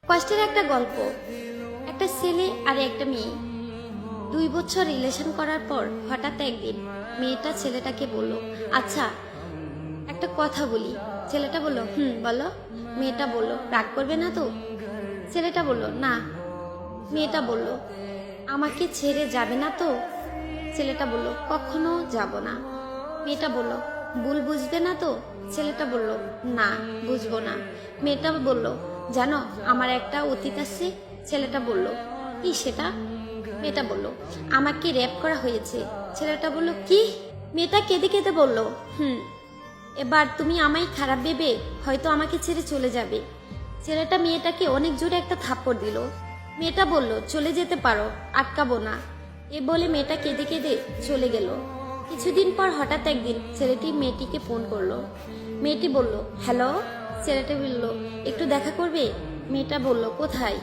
কষ্টের একটা গল্প। একটা ছেলে আর একটা মেয়ে 2 বছর রিলেশন করার পর হঠাৎ একদিন মেয়েটা ছেলেটাকে বলল, আচ্ছা একটা কথা বলি। ছেলেটা বলল, বলো। মেয়েটা বলল, রাগ করবে না তো? ছেলেটা বলল, না। মেয়েটা বলল, আমাকে ছেড়ে যাবে না তো? ছেলেটা বলল, কখনো যাব না। মেয়েটা বলল, ভুল বুঝবে না তো? ছেলেটা বলল, না, বুঝবো না। মেয়েটা বলল, জানো আমার একটা অতীত আছে। ছেলেটা বলল, কি সেটা? মেয়েটা বলল, আমাকে রেপ করা হয়েছে। ছেলেটা বলল, কি? মেয়েটা কেঁদে কেঁদে বলল, এবার তুমি আমায় খারাপ ভেবে হয়তো আমাকে ছেড়ে চলে যাবে। ছেলেটা মেয়েটাকে অনেক জোরে একটা থাপ্পড় দিল। মেয়েটা বলল, চলে যেতে পারো, আটকাবো না। এ বলে মেয়েটা কেঁদে কেঁদে চলে গেল। কিছুদিন পর হঠাৎ একদিন ছেলেটি মেয়েটিকে ফোন করলো। মেয়েটি বলল, হ্যালো। ছেলেটা বলল, একটু দেখা করবে? মেয়েটা বলল, কোথায়?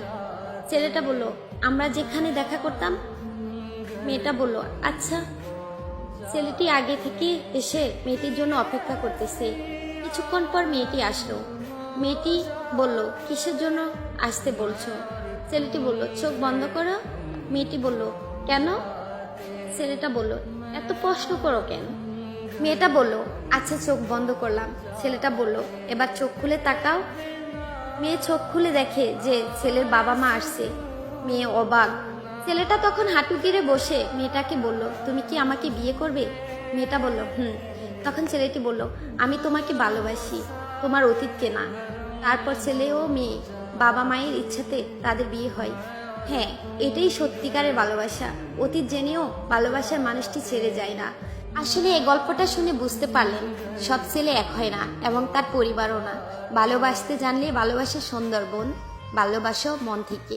ছেলেটা বলল, আমরা যেখানে দেখা করতাম। মেয়েটা বলল, আচ্ছা। ছেলেটি আগে থেকে এসে মেয়েটির জন্য অপেক্ষা করতেছে। কিছুক্ষণ পর মেয়েটি আসলো। মেয়েটি বলল, কিসের জন্য আসতে বলছো? ছেলেটি বলল, চোখ বন্ধ করো। মেয়েটি বলল, কেন? ছেলেটা বলল, এত প্রশ্ন করো কেন? মেয়েটা বলল, আচ্ছা চোখ বন্ধ করলাম। ছেলেটা বলল, এবার চোখ খুলে তাকাও। মেয়ে চোখ খুলে দেখে যে ছেলের বাবা মা আসছে। মেয়ে অবাক। ছেলেটা তখন হাঁটু গেড়ে বসে মেয়েটাকে বলল, তুমি কি আমাকে বিয়ে করবে? মেয়েটা বলল, তখন ছেলেটি বলল, আমি তোমাকে ভালোবাসি, তোমার অতীতকে না। তারপর ছেলে ও মেয়ে বাবা মায়ের ইচ্ছাতে তাদের বিয়ে হয়। হ্যাঁ, এটাই সত্যিকারের ভালোবাসা। অতীত জেনেও ভালোবাসার মানুষটি ছেড়ে যায় না। আসলে এই গল্পটা শুনে বুঝতে পারলেন, সব ছেলে এক হয় না এবং তার পরিবারও না। ভালোবাসতে জানলে ভালোবাসা সুন্দরবন, ভালোবাসো মন থেকে।